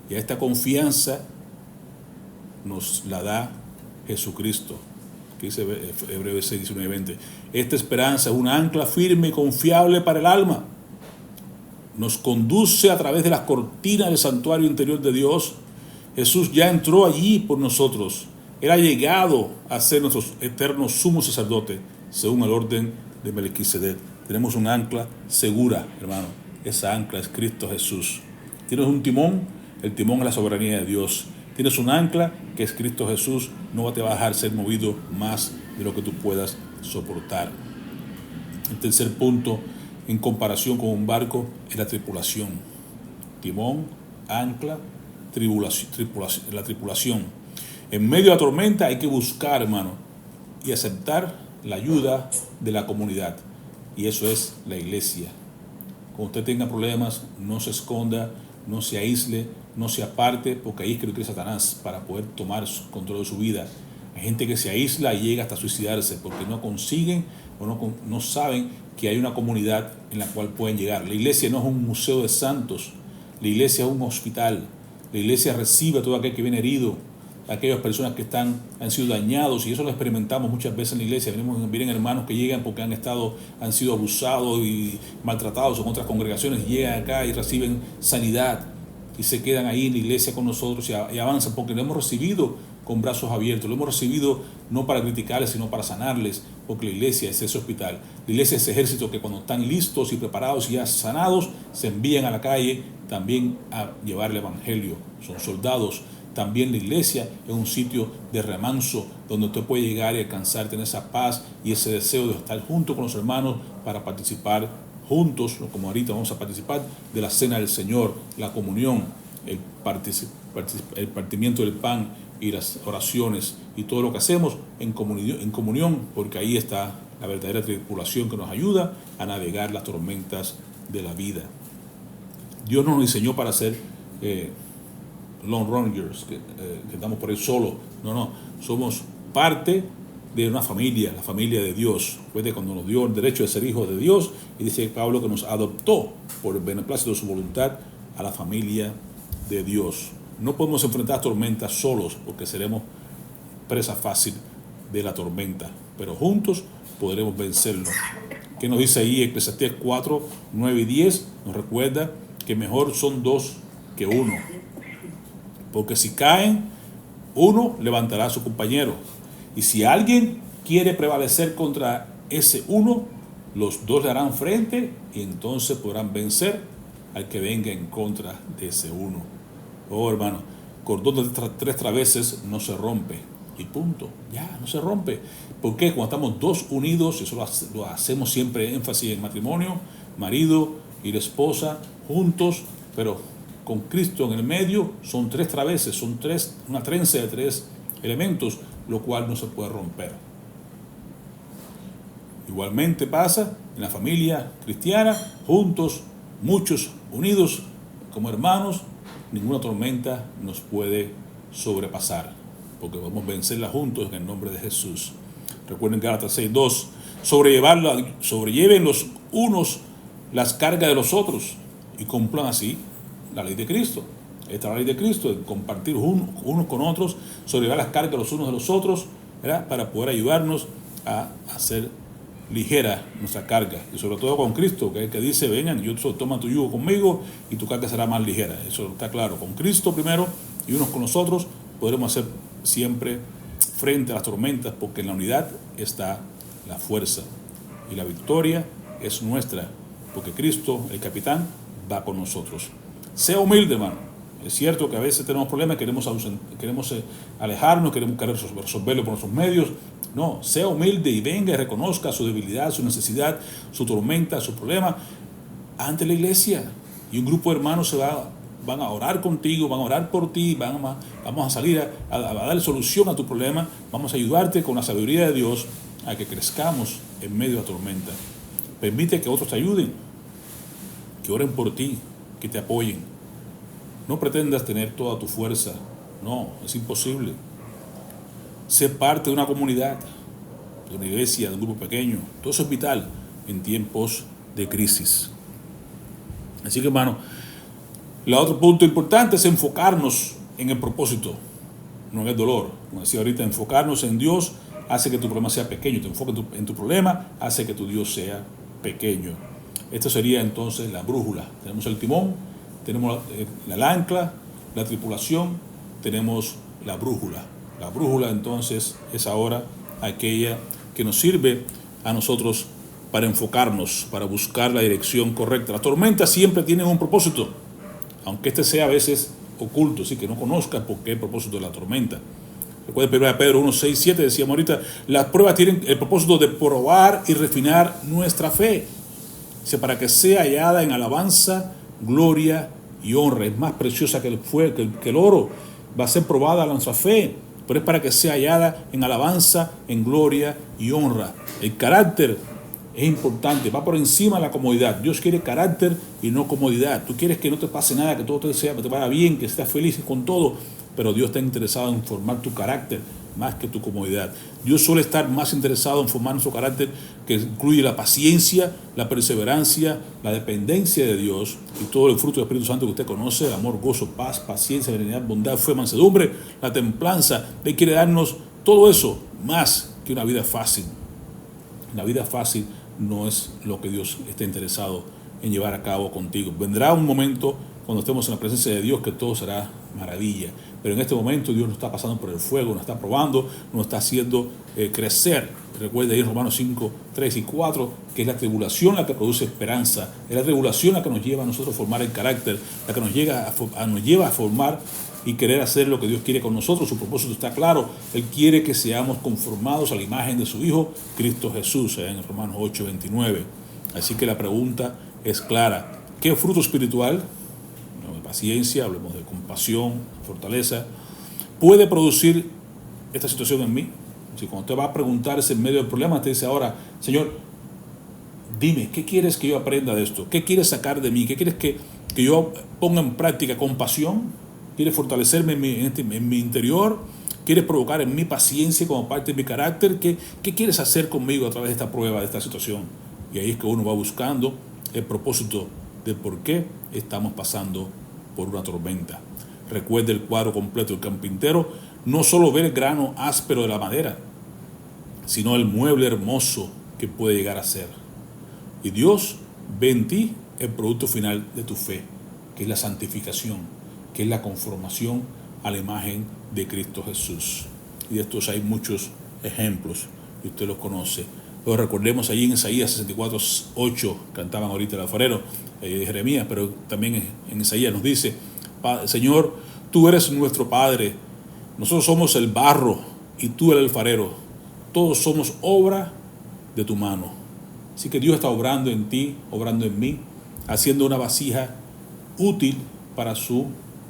Speaker 1: Y a esta confianza nos la da Jesucristo, que dice Hebreos 6, 19 y 20. Esta esperanza es una ancla firme y confiable para el alma. Nos conduce a través de las cortinas del santuario interior de Dios. Jesús ya entró allí por nosotros. Él ha llegado a ser nuestro eterno sumo sacerdote, según el orden de Melquisedec. Tenemos un ancla segura, hermano. Esa ancla es Cristo Jesús. Tienes un timón, el timón es la soberanía de Dios. Tienes un ancla que es Cristo Jesús, no te va a dejar ser movido más de lo que tú puedas soportar. El tercer punto, en comparación con un barco, es la tripulación. Timón, ancla, la tripulación. En medio de la tormenta hay que buscar, hermano, y aceptar la ayuda de la comunidad. Y eso es la iglesia. Cuando usted tenga problemas, no se esconda, no se aísle, no se aparte, porque ahí es que lo quiere Satanás para poder tomar control de su vida. Hay gente que se aísla y llega hasta suicidarse porque no consiguen o no saben que hay una comunidad en la cual pueden llegar. La iglesia no es un museo de santos, la iglesia es un hospital. La iglesia recibe a todo aquel que viene herido, a aquellas personas que han sido dañados, y eso lo experimentamos muchas veces en la iglesia. Vienen hermanos que llegan porque han sido abusados y maltratados en otras congregaciones, llegan acá y reciben sanidad y se quedan ahí en la iglesia con nosotros y avanzan porque lo hemos recibido con brazos abiertos, lo hemos recibido no para criticarles sino para sanarles, porque la iglesia es ese hospital. La iglesia es ese ejército que cuando están listos y preparados y ya sanados, se envían a la calle también a llevar el evangelio. Son soldados. También la iglesia es un sitio de remanso donde usted puede llegar y alcanzar, tener esa paz y ese deseo de estar junto con los hermanos para participar juntos, como ahorita vamos a participar de la cena del Señor, la comunión, el partimiento del pan y las oraciones y todo lo que hacemos en comunión, porque ahí está la verdadera tripulación que nos ayuda a navegar las tormentas de la vida. Dios no nos diseñó para ser lone rangers, que estamos por ahí solos. No, somos parte de una familia, la familia de Dios. Fue de cuando nos dio el derecho de ser hijos de Dios, y dice Pablo que nos adoptó por el beneplácito de su voluntad a la familia de Dios. No podemos enfrentar tormentas solos porque seremos presa fácil de la tormenta, pero juntos podremos vencerlo. ¿Qué nos dice ahí Eclesiastés 4, 9 y 10? Nos recuerda que mejor son dos que uno, porque si caen, uno levantará a su compañero, y si alguien quiere prevalecer contra ese uno, los dos le harán frente y entonces podrán vencer al que venga en contra de ese uno. Oh, hermano, cordón de tres traveses no se rompe y punto, ya no se rompe. ¿Por qué? Cuando estamos dos unidos, eso lo hacemos siempre énfasis en matrimonio, marido y la esposa juntos, pero con Cristo en el medio, son tres traveses, una trenza de tres elementos, lo cual no se puede romper. Igualmente pasa en la familia cristiana, juntos, muchos unidos como hermanos, ninguna tormenta nos puede sobrepasar, porque podemos vencerla juntos en el nombre de Jesús. Recuerden Gálatas 6:2, sobrelleven los unos las cargas de los otros y cumplan así la ley de Cristo. Esta es la ley de Cristo, de compartir unos con otros, sobrellevar las cargas los unos de los otros, ¿verdad? Para poder ayudarnos a hacer ligera nuestra carga, y sobre todo con Cristo, que es el que dice: vengan, toma tu yugo conmigo y tu carga será más ligera. Eso está claro. Con Cristo primero y unos con los otros podremos hacer siempre frente a las tormentas, porque en la unidad está la fuerza y la victoria es nuestra, porque Cristo, el capitán, va con nosotros. Sea humilde, hermano. Es cierto que a veces tenemos problemas, queremos alejarnos, queremos resolverlo por nuestros medios. No, sea humilde y venga y reconozca su debilidad, su necesidad, su tormenta, su problema ante la iglesia. Y un grupo de hermanos van a orar contigo, van a orar por ti, vamos a salir a darle solución a tu problema, vamos a ayudarte con la sabiduría de Dios a que crezcamos en medio de la tormenta. Permite que otros te ayuden, que oren por ti, que te apoyen. No pretendas tener toda tu fuerza, no, es imposible. Sé parte de una comunidad, de una iglesia, de un grupo pequeño. Todo eso es vital en tiempos de crisis. Así que, hermano, el otro punto importante es enfocarnos en el propósito, no en el dolor. Como decía ahorita, enfocarnos en Dios hace que tu problema sea pequeño. Te enfocas en tu problema, hace que tu Dios sea pequeño. Esto sería entonces la brújula. Tenemos el timón, tenemos el ancla, la tripulación, tenemos la brújula. La brújula entonces es ahora aquella que nos sirve a nosotros para enfocarnos, para buscar la dirección correcta. Las tormentas siempre tienen un propósito, aunque este sea a veces oculto, así que no conozcas por qué el propósito de la tormenta. Recuerden 1 Pedro 1, 6, 7, decíamos ahorita, las pruebas tienen el propósito de probar y refinar nuestra fe, para que sea hallada en alabanza, gloria y honra. Es más preciosa que el oro. Va a ser probada nuestra fe, pero es para que sea hallada en alabanza, en gloria y honra. El carácter es importante, va por encima de la comodidad. Dios quiere carácter y no comodidad. Tú quieres que no te pase nada, que todo te vaya bien, que estés feliz con todo, pero Dios está interesado en formar tu carácter más que tu comodidad. Dios suele estar más interesado en formar nuestro carácter, que incluye la paciencia, la perseverancia, la dependencia de Dios y todo el fruto del Espíritu Santo que usted conoce: amor, gozo, paz, paciencia, benignidad, bondad, fe, mansedumbre, la templanza. Él quiere darnos todo eso más que una vida fácil. La vida fácil no es lo que Dios está interesado en llevar a cabo contigo. Vendrá un momento cuando estemos en la presencia de Dios que todo será maravilla, pero en este momento Dios nos está pasando por el fuego, nos está probando, nos está haciendo crecer. Recuerda ahí en Romanos 5, 3 y 4 que es la tribulación la que produce esperanza, es la tribulación la que nos lleva a nosotros a formar el carácter, la que nos lleva a formar y querer hacer lo que Dios quiere con nosotros. Su propósito está claro: Él quiere que seamos conformados a la imagen de su Hijo, Cristo Jesús, en Romanos 8, 29. Así que la pregunta es clara: ¿qué fruto espiritual, de paciencia, hablemos de compasión, fortaleza, puede producir esta situación en mí? Si cuando usted va a preguntarse en medio del problema, te dice ahora: Señor, dime, ¿qué quieres que yo aprenda de esto? ¿Qué quieres sacar de mí? ¿Qué quieres que yo ponga en práctica? ¿Compasión? ¿Quieres fortalecerme en mi interior? ¿Quieres provocar en mí paciencia como parte de mi carácter? ¿Qué quieres hacer conmigo a través de esta prueba, de esta situación? Y ahí es que uno va buscando el propósito de por qué estamos pasando por una tormenta. Recuerde el cuadro completo. El carpintero no solo ve el grano áspero de la madera, sino el mueble hermoso que puede llegar a ser. Y Dios ve en ti el producto final de tu fe, que es la santificación, que es la conformación a la imagen de Cristo Jesús. Y de estos hay muchos ejemplos, y usted los conoce. Pero recordemos allí en Isaías 64, 8, cantaban ahorita el alfarero de Jeremías, pero también en Isaías nos dice: Señor, tú eres nuestro Padre, nosotros somos el barro y tú el alfarero, todos somos obra de tu mano. Así que Dios está obrando en ti, obrando en mí, haciendo una vasija útil para su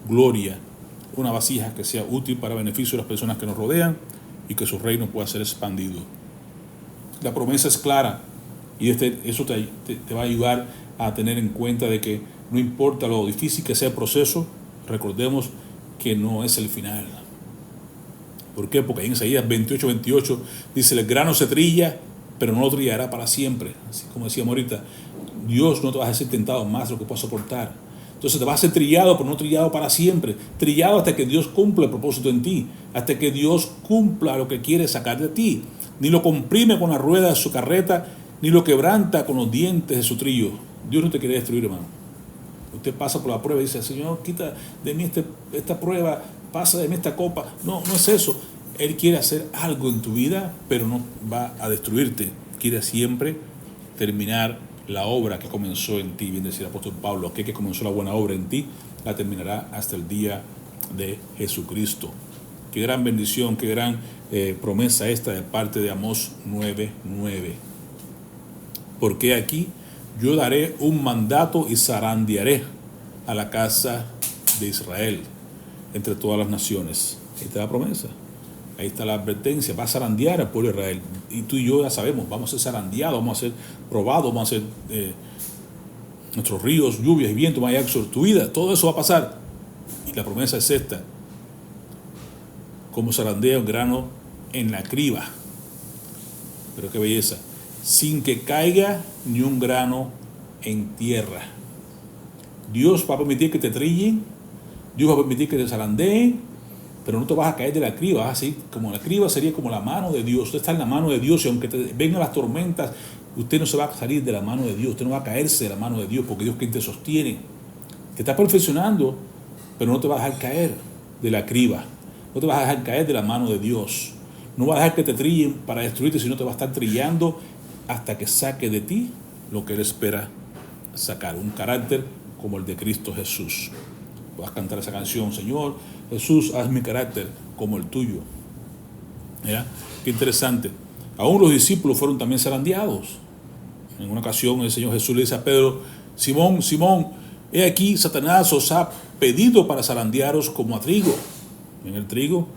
Speaker 1: gloria, una vasija que sea útil para beneficio de las personas que nos rodean y que su reino pueda ser expandido. La promesa es clara y eso te va a ayudar a tener en cuenta de que no importa lo difícil que sea el proceso, recordemos que no es el final. ¿Por qué? Porque en Isaías 28, 28 dice: el grano se trilla pero no lo trillará para siempre. Así como decíamos ahorita, Dios no te va a hacer tentado más de lo que puedas soportar. Entonces te va a ser trillado, pero no trillado para siempre. Trillado hasta que Dios cumpla el propósito en ti, hasta que Dios cumpla lo que quiere sacar de ti. Ni lo comprime con la rueda de su carreta, ni lo quebranta con los dientes de su trillo. Dios no te quiere destruir, hermano. Usted pasa por la prueba y dice, Señor, quita de mí esta prueba, pasa de mí esta copa. No, no es eso. Él quiere hacer algo en tu vida, pero no va a destruirte. Quiere siempre terminar la obra que comenzó en ti. Bien decía el apóstol Pablo, aquel que comenzó la buena obra en ti, la terminará hasta el día de Jesucristo. Qué gran bendición, qué gran promesa esta de parte de Amós 9:9. Porque aquí yo daré un mandato y zarandearé a la casa de Israel entre todas las naciones. Ahí está la promesa. Ahí está la advertencia. Va a zarandear al pueblo de Israel. Y tú y yo ya sabemos, vamos a ser zarandeados, vamos a ser probados, vamos a ser nuestros ríos, lluvias y vientos van a llegar sobre tu vida. Todo eso va a pasar. Y la promesa es esta. Como zarandea un grano en la criba. Pero qué belleza. Sin que caiga ni un grano en tierra. Dios va a permitir que te trillen, Dios va a permitir que te zarandeen, pero no te vas a caer de la criba, vas así, como la criba sería como la mano de Dios. Usted está en la mano de Dios y aunque te vengan las tormentas, usted no se va a salir de la mano de Dios, usted no va a caerse de la mano de Dios, porque Dios es quien te sostiene. Te está perfeccionando, pero no te va a dejar caer de la criba, no te vas a dejar caer de la mano de Dios. No va a dejar que te trillen para destruirte, sino te va a estar trillando hasta que saque de ti lo que Él espera sacar, un carácter como el de Cristo Jesús. Vas a cantar esa canción, Señor Jesús, haz mi carácter como el tuyo. ¿Ya? Qué interesante. Aún los discípulos fueron también zarandeados. En una ocasión el Señor Jesús le dice a Pedro, Simón, Simón, he aquí Satanás os ha pedido para zarandearos como a trigo. En el trigo.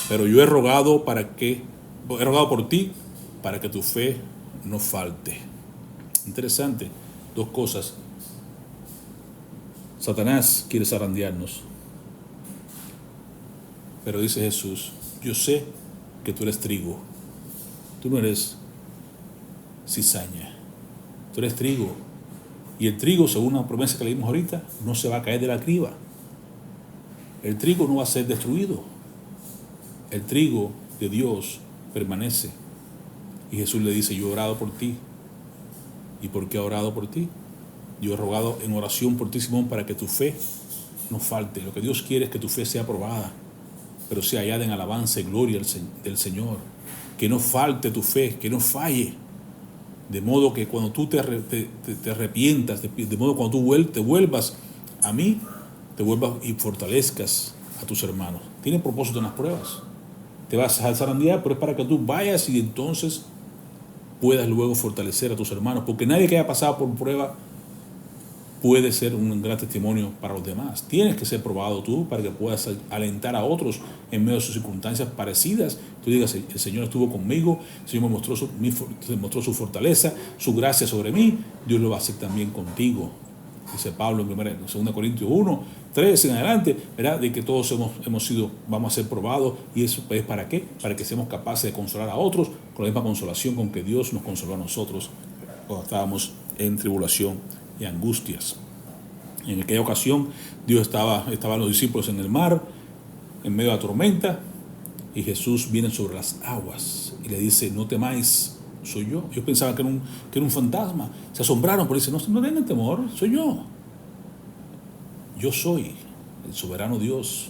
Speaker 1: Pero yo he rogado por ti para que tu fe no falte. Interesante. Dos cosas. Satanás quiere zarandearnos. Pero dice Jesús, yo sé que tú eres trigo. Tú no eres cizaña. Tú eres trigo. Y el trigo, según una promesa que leímos ahorita, no se va a caer de la criba. El trigo no va a ser destruido. El trigo de Dios permanece. Y Jesús le dice, yo he orado por ti. ¿Y por qué he orado por ti? Yo he rogado en oración por ti, Simón, para que tu fe no falte. Lo que Dios quiere es que tu fe sea aprobada, pero sea hallada en alabanza y gloria del Señor. Que no falte tu fe, que no falle. De modo que cuando tú te arrepientas, de modo que cuando tú te vuelvas a mí, te vuelvas y fortalezcas a tus hermanos. Tienen propósito en las pruebas. Te vas a zarandear, pero es para que tú vayas y entonces puedas luego fortalecer a tus hermanos. Porque nadie que haya pasado por prueba puede ser un gran testimonio para los demás. Tienes que ser probado tú para que puedas alentar a otros en medio de sus circunstancias parecidas. Tú digas, el Señor estuvo conmigo, el Señor me mostró su fortaleza, su gracia sobre mí, Dios lo va a hacer también contigo. Dice Pablo en 2 Corintios 1, 3 en adelante, ¿verdad? De que todos vamos a ser probados. ¿Y eso es para qué? Para que seamos capaces de consolar a otros con la misma consolación con que Dios nos consoló a nosotros cuando estábamos en tribulación y angustias. En aquella ocasión estaban los discípulos en el mar, en medio de la tormenta, y Jesús viene sobre las aguas y le dice, no temáis, soy yo. Ellos pensaban que era un fantasma, se asombraron, pero dice, no tengan temor, soy yo. Yo soy el soberano Dios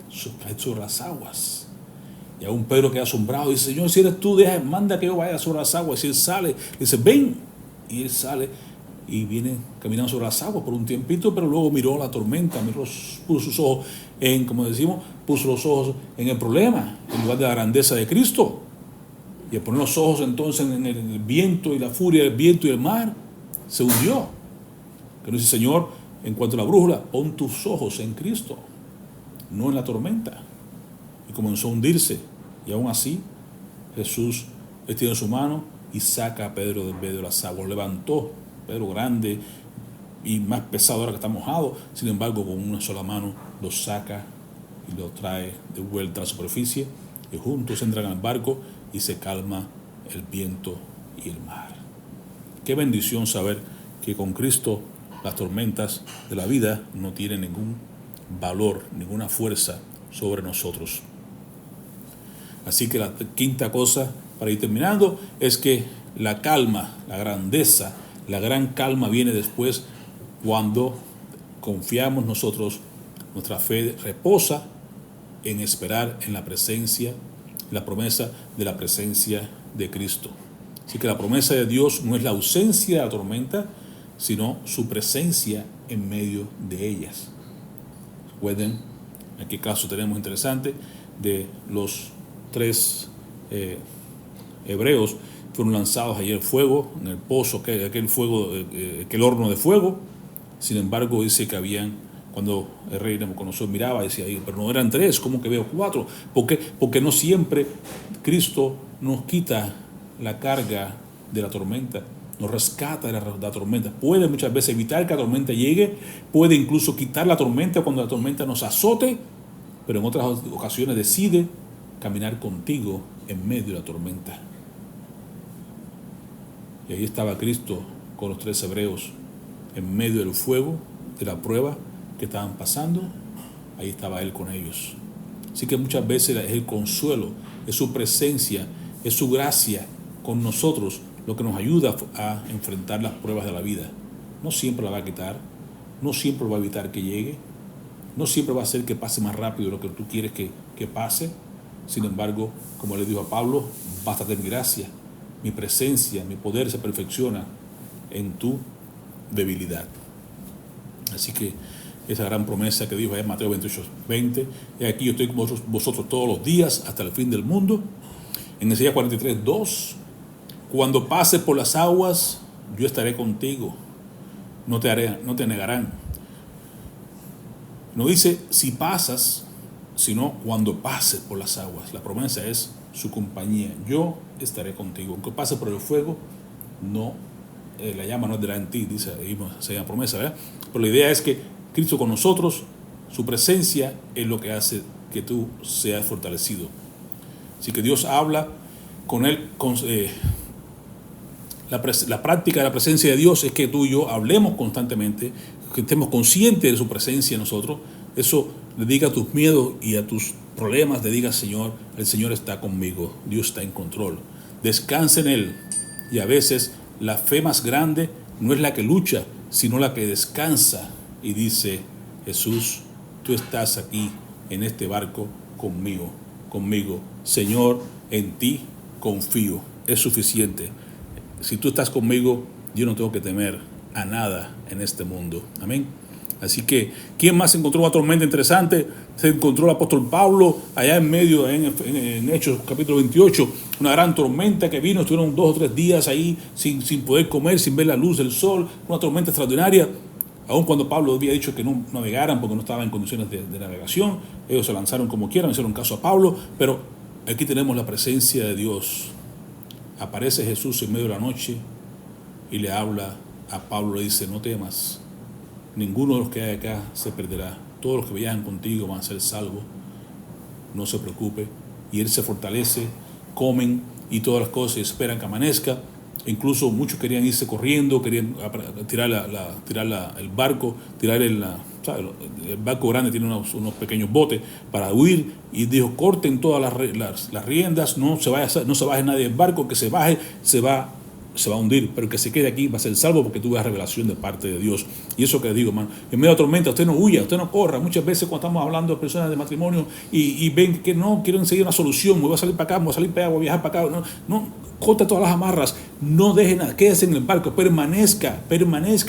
Speaker 1: sobre las aguas. Y aún Pedro queda asombrado y dice, Señor, si eres tú, manda que yo vaya sobre las aguas. Y él sale, dice, ven. Y él sale y viene caminando sobre las aguas por un tiempito, pero luego miró la tormenta, puso sus ojos puso los ojos en el problema, en lugar de la grandeza de Cristo. Y al poner los ojos entonces en el viento y la furia del viento y el mar, se hundió. Que no dice, Señor, en cuanto a la brújula, pon tus ojos en Cristo, no en la tormenta. Y comenzó a hundirse. Y aún así, Jesús extiende su mano y saca a Pedro del medio de las aguas. Levantó, Pedro grande y más pesado ahora que está mojado. Sin embargo, con una sola mano lo saca y lo trae de vuelta a la superficie. Y juntos entran al barco y se calma el viento y el mar. Qué bendición saber que con Cristo las tormentas de la vida no tienen ningún valor, ninguna fuerza sobre nosotros. Así que la quinta cosa, para ir terminando, es que la calma, la grandeza, la gran calma viene después cuando confiamos nosotros, nuestra fe reposa en esperar en la presencia, la promesa de la presencia de Cristo. Así que la promesa de Dios no es la ausencia de la tormenta, sino su presencia en medio de ellas. Recuerden, aquí caso tenemos interesante de los 3 hebreos fueron lanzados allí al fuego, en el pozo, aquel fuego, aquel horno de fuego. Sin embargo, dice que habían, cuando el rey Nabucodonosor miraba, decía, pero no eran 3, ¿cómo que veo 4? Porque no siempre Cristo nos quita la carga de la tormenta, nos rescata de la tormenta. Puede muchas veces evitar que la tormenta llegue, puede incluso quitar la tormenta cuando la tormenta nos azote, pero en otras ocasiones decide caminar contigo en medio de la tormenta. Y ahí estaba Cristo con los 3 hebreos en medio del fuego, de la prueba que estaban pasando. Ahí estaba Él con ellos. Así que muchas veces es el consuelo, es su presencia, es su gracia con nosotros lo que nos ayuda a enfrentar las pruebas de la vida. No siempre la va a quitar, no siempre va a evitar que llegue, no siempre va a hacer que pase más rápido de lo que tú quieres que pase. Sin embargo, como le dijo a Pablo, bástate mi gracia, mi presencia, mi poder se perfecciona en tu debilidad. Así que esa gran promesa que dijo en Mateo 28:20, y aquí yo estoy con vosotros todos los días hasta el fin del mundo. En Isaías 43:2, cuando pases por las aguas, yo estaré contigo, no te negarán. No dice si pasas, sino cuando pases por las aguas. La promesa es su compañía. Yo estaré contigo. Aunque pases por el fuego, no, la llama no arderá en ti, dice ahí esa promesa, ¿verdad? Pero la idea es que Cristo con nosotros, su presencia es lo que hace que tú seas fortalecido. Así que Dios habla con él. La práctica de la presencia de Dios es que tú y yo hablemos constantemente, que estemos conscientes de su presencia en nosotros. Eso le diga a tus miedos y a tus problemas, le diga, Señor, el Señor está conmigo, Dios está en control. Descansa en Él. Y a veces la fe más grande no es la que lucha, sino la que descansa y dice, Jesús, tú estás aquí en este barco conmigo. Señor, en ti confío, es suficiente. Si tú estás conmigo, yo no tengo que temer a nada en este mundo. Amén. Así que, ¿quién más encontró una tormenta interesante? Se encontró el apóstol Pablo allá en medio, en Hechos capítulo 28, una gran tormenta que vino, estuvieron 2 o 3 días ahí sin poder comer, sin ver la luz del sol, una tormenta extraordinaria. Aun cuando Pablo había dicho que no navegaran porque no estaban en condiciones de navegación, ellos se lanzaron como quieran, hicieron caso a Pablo, pero aquí tenemos la presencia de Dios. Aparece Jesús en medio de la noche y le habla a Pablo, le dice, no temas, ninguno de los que hay acá se perderá, todos los que viajan contigo van a ser salvos, no se preocupe. Y él se fortalece, comen y todas las cosas y esperan que amanezca. Incluso muchos querían irse corriendo, querían tirar el barco, el barco grande tiene unos pequeños botes para huir, y dijo, corten todas las riendas, no se baje nadie del barco, que se baje, se va a hundir, pero que se quede aquí va a ser salvo porque tuve la revelación de parte de Dios. Y eso que les digo, hermano, en medio de la tormenta usted no huya, usted no corra. Muchas veces cuando estamos hablando de personas de matrimonio y ven que no quieren seguir una solución, me voy a salir para acá, me voy a salir para allá, voy a viajar para acá, no, corta todas las amarras, no deje nada, quédese en el barco, permanezca,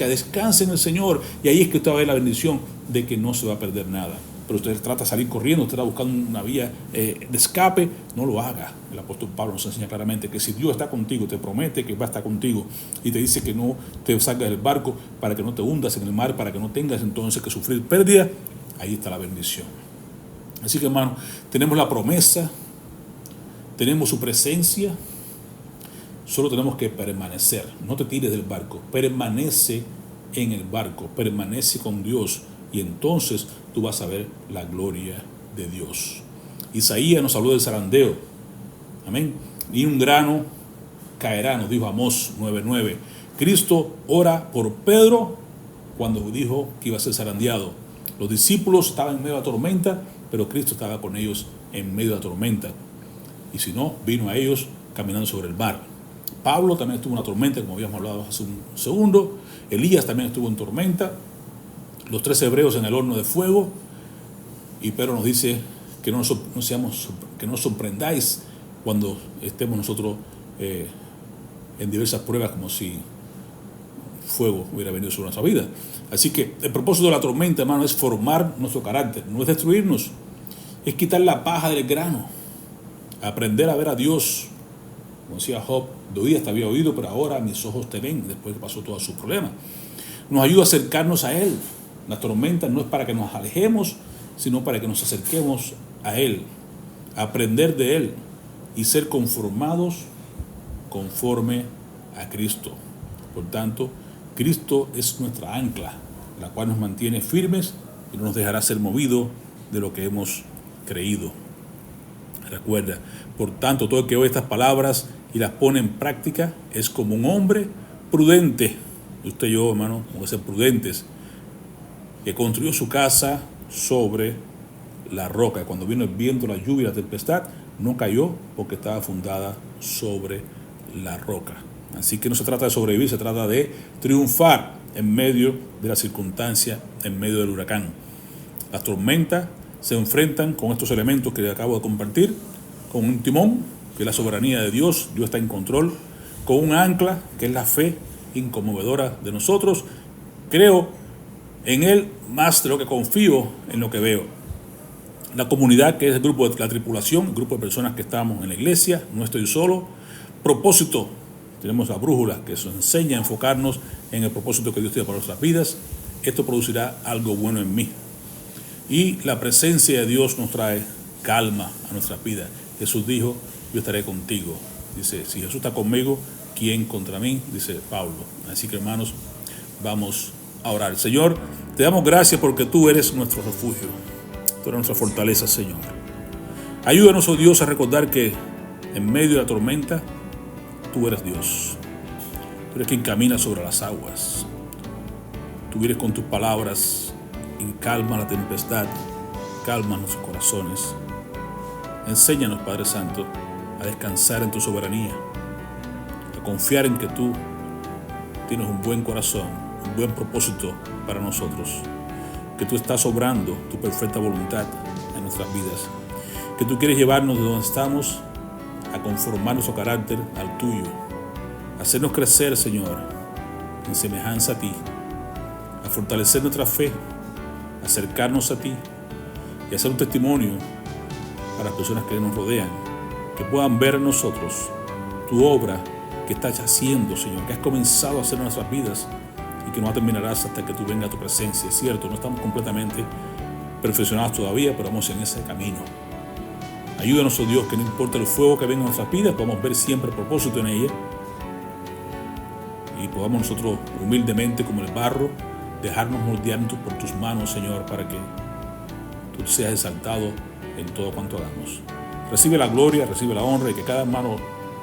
Speaker 1: descanse en el Señor, y ahí es que usted va a ver la bendición de que no se va a perder nada. Pero usted trata de salir corriendo, usted está buscando una vía de escape, no lo haga. El apóstol Pablo nos enseña claramente que si Dios está contigo, te promete que va a estar contigo y te dice que no te salgas del barco para que no te hundas en el mar, para que no tengas entonces que sufrir pérdida, ahí está la bendición. Así que, hermano, tenemos la promesa, tenemos su presencia, solo tenemos que permanecer. No te tires del barco, permanece en el barco, permanece con Dios, y entonces tú vas a ver la gloria de Dios. Isaías nos habló del zarandeo. Amén. ni un grano caerá, nos dijo Amós 9:9. Cristo ora por Pedro cuando dijo que iba a ser zarandeado. Los discípulos estaban en medio de la tormenta, pero Cristo estaba con ellos en medio de la tormenta. Y si no, vino a ellos caminando sobre el mar. Pablo también estuvo en una tormenta, como habíamos hablado hace un segundo. Elías también estuvo en tormenta. Los 3 hebreos en el horno de fuego. Y Pedro nos dice que no nos sorprendáis cuando estemos nosotros en diversas pruebas, como si fuego hubiera venido sobre nuestra vida. Así que el propósito de la tormenta, hermano, es formar nuestro carácter, no es destruirnos, es quitar la paja del grano, aprender a ver a Dios. Como decía Job, de oídas te había oído, pero ahora mis ojos te ven, después que pasó todos sus problemas. Nos ayuda a acercarnos a Él. La tormenta no es para que nos alejemos, sino para que nos acerquemos a Él, a aprender de Él y ser conformados conforme a Cristo. Por tanto, Cristo es nuestra ancla, la cual nos mantiene firmes y no nos dejará ser movidos de lo que hemos creído. Recuerda, por tanto, todo el que oye estas palabras y las pone en práctica es como un hombre prudente. Usted y yo, hermano, vamos a ser prudentes, que construyó su casa sobre la roca. Cuando vino el viento, la lluvia y la tempestad, no cayó porque estaba fundada sobre la roca. Así que no se trata de sobrevivir, se trata de triunfar en medio de la circunstancia, en medio del huracán. Las tormentas se enfrentan con estos elementos que les acabo de compartir, con un timón, que es la soberanía de Dios, Dios está en control, con un ancla, que es la fe inconmovedora de nosotros. Creo en Él más de lo que confío en lo que veo. La comunidad, que es el grupo de la tripulación, el grupo de personas que estamos en la iglesia, no estoy solo. Propósito, tenemos la brújula que nos enseña a enfocarnos en el propósito que Dios tiene para nuestras vidas. Esto producirá algo bueno en mí. Y la presencia de Dios nos trae calma a nuestras vidas. Jesús dijo, yo estaré contigo. Dice, si Jesús está conmigo, ¿quién contra mí? Dice Pablo. Así que, hermanos, vamos a orar. Señor, te damos gracias porque tú eres nuestro refugio. Tú eres nuestra fortaleza, Señor. Ayúdanos, oh Dios, a recordar que en medio de la tormenta, tú eres Dios. Tú eres quien camina sobre las aguas. Tú vienes con tus palabras y calma la tempestad, calma nuestros corazones. Enséñanos, Padre Santo, a descansar en tu soberanía, a confiar en que tú tienes un buen corazón, un buen propósito para nosotros, que tú estás obrando tu perfecta voluntad en nuestras vidas, que tú quieres llevarnos de donde estamos a conformar nuestro carácter al tuyo, a hacernos crecer, Señor, en semejanza a ti, a fortalecer nuestra fe, a acercarnos a ti y a ser un testimonio para las personas que nos rodean, que puedan ver en nosotros tu obra que estás haciendo, Señor, que has comenzado a hacer en nuestras vidas y que no terminarás hasta que tú vengas a tu presencia. Es cierto, no estamos completamente perfeccionados todavía, pero vamos en ese camino. Ayúdanos, oh Dios, que no importa el fuego que venga en nuestras vidas, podamos ver siempre el propósito en ella y podamos nosotros humildemente, como el barro, dejarnos moldear por tus manos, Señor, para que tú seas exaltado en todo cuanto hagamos. Recibe la gloria, recibe la honra y que cada hermano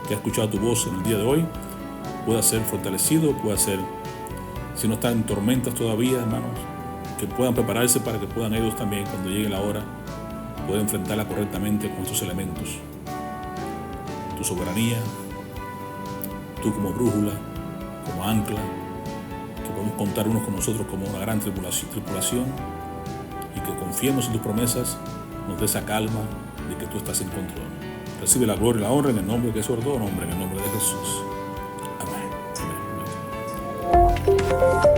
Speaker 1: que ha escuchado tu voz en el día de hoy pueda ser fortalecido, pueda ser, si no están en tormentas todavía, hermanos, que puedan prepararse para que puedan ellos también, cuando llegue la hora, poder enfrentarla correctamente con estos elementos. Tu soberanía, tú como brújula, como ancla, que podemos contar unos con nosotros como una gran tripulación y que confiemos en tus promesas, nos dé esa calma de que tú estás en control. Recibe la gloria y la honra en el nombre que es sobre todo nombre, en el nombre de Jesús. Amén. Amén.